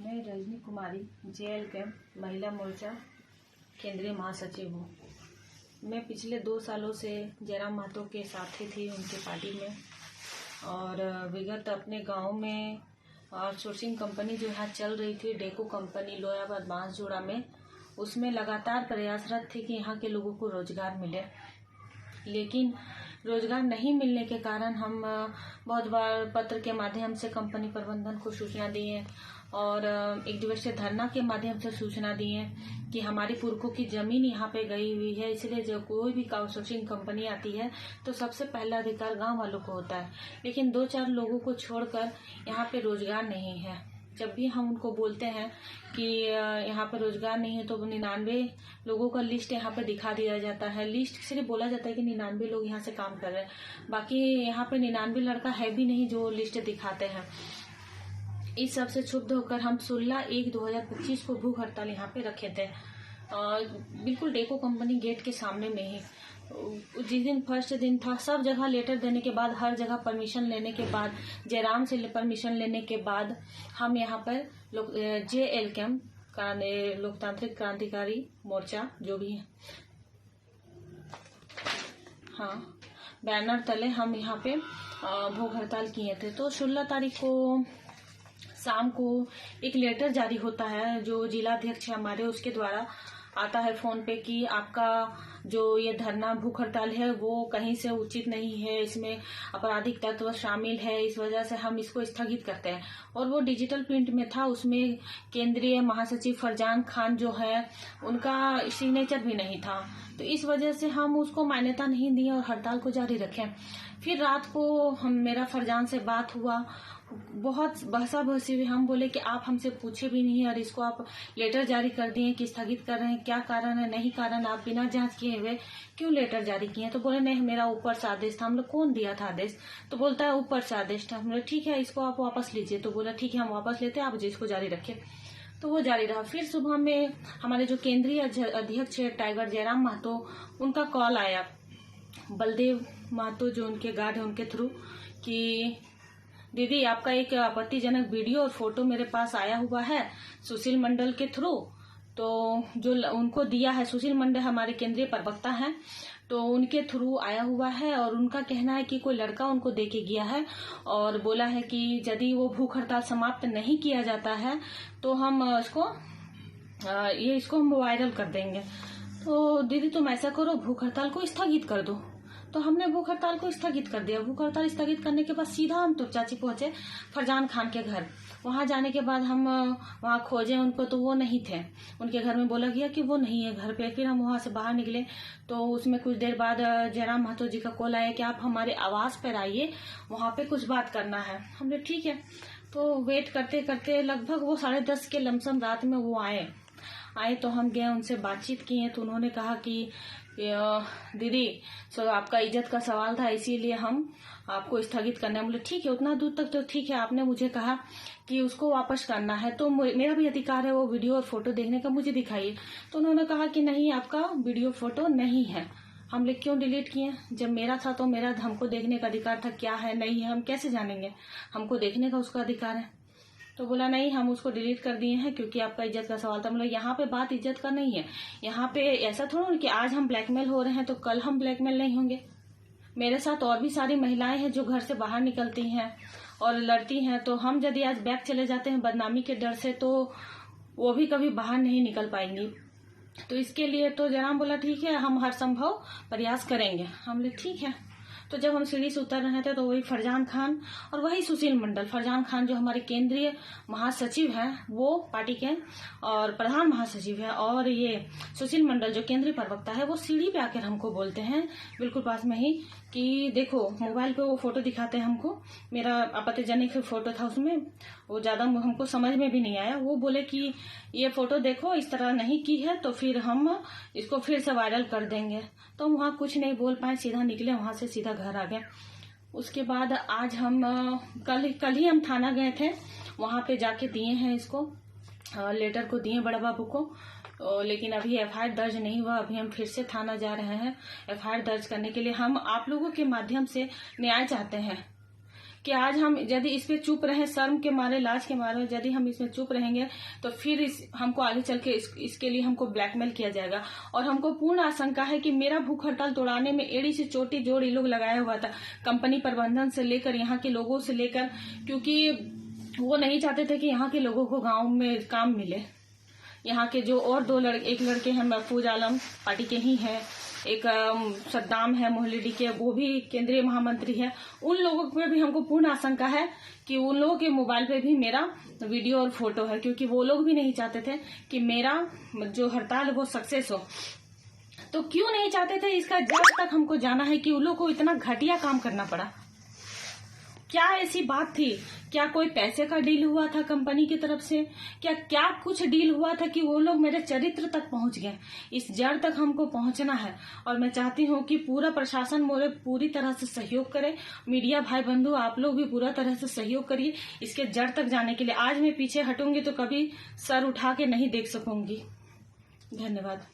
मैं Rajni Kumari JL camp महिला मोर्चा केंद्रीय महासचिव हूँ। मैं पिछले 2 सालों से जयराम महतो के साथी थी उनके पार्टी में, और विगत अपने गांव में आउटसोर्सिंग कंपनी जो यहाँ चल रही थी, डेको कंपनी लोहाबाद बांसजोड़ा में, उसमें लगातार प्रयासरत थी कि यहाँ के लोगों को रोजगार मिले। लेकिन रोजगार नहीं मिलने के कारण हम बहुत बार पत्र के माध्यम से कंपनी प्रबंधन को सूचना दिए और 1 दिवसीय धरना के माध्यम से सूचना दिए कि हमारी पुरखों की जमीन यहाँ पे गई हुई है, इसलिए जब कोई भी आउटसोर्सिंग कंपनी आती है तो सबसे पहला अधिकार गांव वालों को होता है। लेकिन 2-4 लोगों को छोड़कर यहाँ पे रोजगार नहीं है। जब भी हम उनको बोलते हैं कि यहाँ पे रोजगार नहीं है तो 99 लोगों का लिस्ट यहाँ पे दिखा दिया जाता है। लिस्ट सिर्फ बोला जाता है कि 99 लोग यहाँ से काम कर रहे हैं, बाकी यहाँ पे 99 लड़का है भी नहीं जो लिस्ट दिखाते हैं। इस सब से क्षुब्ध होकर हम 16/1/2025 को भूख हड़ताल यहाँ पे रखे थे, बिल्कुल डेको कंपनी गेट के सामने में ही। जिस दिन फर्स्ट दिन था, सब जगह लेटर देने के बाद, हर जगह परमिशन लेने के बाद, जयराम से परमिशन लेने के बाद हम यहाँ पर जेएल कैंप लोकतांत्रिक क्रांतिकारी मोर्चा जो भी है, हाँ, बैनर तले हम यहाँ पे भूख हड़ताल किए थे। तो 16 तारीख को शाम को एक लेटर जारी होता है जो जिलाध्यक्ष हमारे उसके द्वारा आता है फोन पे कि आपका जो ये धरना भूख हड़ताल है वो कहीं से उचित नहीं है, इसमें आपराधिक तत्व शामिल है, इस वजह से हम इसको स्थगित करते हैं। और वो डिजिटल प्रिंट में था, उसमें केंद्रीय महासचिव फरजान खान जो है उनका सिग्नेचर भी नहीं था, तो इस वजह से हम उसको मान्यता नहीं दी और हड़ताल को जारी रखें। फिर रात को मेरा फरजान से बात हुआ, बहुत बहसा बहसी हुई। हम बोले कि आप हमसे पूछे भी नहीं और इसको आप लेटर जारी कर दिए कि स्थगित कर रहे हैं, क्या कारण है? नहीं कारण, आप बिना जांच किए हुए क्यों लेटर जारी किए? तो बोले नहीं, मेरा ऊपर से आदेश था। हम लोग कौन दिया था आदेश? तो बोलता है ऊपर से आदेश था। हम लोग ठीक है, इसको आप वापस लीजिए। तो बोला ठीक है, हम वापस लेते हैं, आप इसको जारी रखें। तो वो जारी रहा। फिर सुबह में हमारे जो केंद्रीय अध्यक्ष है टाइगर जयराम महतो, उनका कॉल आया बलदेव महतो जो उनके गार्ड है उनके थ्रू कि दीदी आपका एक आपत्तिजनक वीडियो और फोटो मेरे पास आया हुआ है सुशील मंडल के थ्रू। तो जो उनको दिया है, सुशील मंडल हमारे केंद्रीय प्रवक्ता हैं, तो उनके थ्रू आया हुआ है और उनका कहना है कि कोई लड़का उनको दे के गया है और बोला है कि यदि वो भूख हड़ताल समाप्त नहीं किया जाता है तो हम इसको हम वायरल कर देंगे। तो दीदी तुम ऐसा करो, भूख हड़ताल को स्थगित कर दो। तो हमने भूख हड़ताल को स्थगित कर दिया। भूख हड़ताल स्थगित करने के बाद सीधा हम तो चाची पहुंचे फरजान खान के घर। वहां जाने के बाद हम वहां खोजे उनको, तो वो नहीं थे। उनके घर में बोला गया कि वो नहीं है घर पे। फिर हम वहां से बाहर निकले तो उसमें कुछ देर बाद जयराम महतो जी का कॉल आया कि आप हमारे आवास पर आइए, वहां पे कुछ बात करना है। हमने ठीक है। तो वेट करते करते लगभग वो 10:30 के लमसम रात में वो आए तो हम गए, उनसे बातचीत किए। तो उन्होंने कहा कि दीदी आपका इज्जत का सवाल था, इसीलिए हम आपको स्थगित करना है। बोले ठीक है, उतना दूर तक तो ठीक है। आपने मुझे कहा कि उसको वापस करना है तो मेरा भी अधिकार है वो वीडियो और फोटो देखने का, मुझे दिखाइए। तो उन्होंने कहा कि नहीं, आपका वीडियो फोटो नहीं है। हम लोग क्यों डिलीट किए? जब मेरा था तो मेरा हमको देखने का अधिकार था, क्या है नहीं है हम कैसे जानेंगे? हमको देखने का उसका अधिकार है। तो बोला नहीं, हम उसको डिलीट कर दिए हैं क्योंकि आपका इज्जत का सवाल था। मतलब यहाँ पे बात इज्जत का नहीं है। यहाँ पे ऐसा थोड़ा कि आज हम ब्लैकमेल हो रहे हैं तो कल हम ब्लैकमेल नहीं होंगे। मेरे साथ और भी सारी महिलाएं हैं जो घर से बाहर निकलती हैं और लड़ती हैं, तो हम यदि आज बैक चले जाते हैं बदनामी के डर से तो वो भी कभी बाहर नहीं निकल पाएंगी। तो इसके लिए तो जयराम बोला ठीक है, हम हर संभव प्रयास करेंगे। हम लोग ठीक है। तो जब हम सीढ़ी से उतर रहे थे तो वही फरजान खान और वही सुशील मंडल, फरजान खान जो हमारे केंद्रीय महासचिव हैं वो पार्टी के और प्रधान महासचिव है, और ये सुशील मंडल जो केंद्रीय प्रवक्ता है वो सीढ़ी पे आकर हमको बोलते हैं बिल्कुल पास में ही कि देखो, मोबाइल पे वो फोटो दिखाते हैं हमको। मेरा आपत्तिजनक फोटो था उसमें, वो ज्यादा हमको समझ में भी नहीं आया। वो बोले कि ये फोटो देखो, इस तरह नहीं की है तो फिर हम इसको फिर से वायरल कर देंगे। तो वहाँ कुछ नहीं बोल पाए, सीधा निकले वहां से, सीधा घर आ गए। उसके बाद आज हम कल ही हम थाना गए थे, वहां पे जाके दिए हैं इसको, लेटर को दिए बड़ा बाबू को। लेकिन अभी एफआईआर दर्ज नहीं हुआ। अभी हम फिर से थाना जा रहे हैं एफआईआर दर्ज करने के लिए। हम आप लोगों के माध्यम से न्याय चाहते हैं कि आज हम यदि इस पे चुप रहे, शर्म के मारे, लाज के मारे यदि हम इसमें चुप रहेंगे तो फिर हमको आगे चल के इसके लिए हमको ब्लैकमेल किया जाएगा। और हमको पूर्ण आशंका है कि मेरा भूख हड़ताल तोड़ाने में एड़ी से चोटी जोड़ ये लोग लगाया हुआ था, कंपनी प्रबंधन से लेकर यहाँ के लोगों से लेकर, क्योंकि वो नहीं चाहते थे कि यहाँ के लोगों को गाँव में काम मिले। यहाँ के जो और एक लड़के हैं, महफूज आलम पार्टी के ही हैं, एक सद्दाम है मोहल्लेडी के, वो भी केंद्रीय महामंत्री है। उन लोगों पे भी हमको पूर्ण आशंका है कि उन लोगों के मोबाइल पे भी मेरा वीडियो और फोटो है, क्योंकि वो लोग भी नहीं चाहते थे कि मेरा जो हड़ताल है वो सक्सेस हो। तो क्यों नहीं चाहते थे, इसका जब तक हमको जाना है कि उन लोगों को इतना घटिया काम करना पड़ा। क्या ऐसी बात थी? क्या कोई पैसे का डील हुआ था कंपनी की तरफ से? क्या कुछ डील हुआ था कि वो लोग मेरे चरित्र तक पहुंच गए? इस जड़ तक हमको पहुंचना है और मैं चाहती हूं कि पूरा प्रशासन मोरे पूरी तरह से सहयोग करे। मीडिया भाई बंधु आप लोग भी पूरा तरह से सहयोग करिए इसके जड़ तक जाने के लिए। आज मैं पीछे हटूंगी तो कभी सर उठा के नहीं देख सकूंगी। धन्यवाद।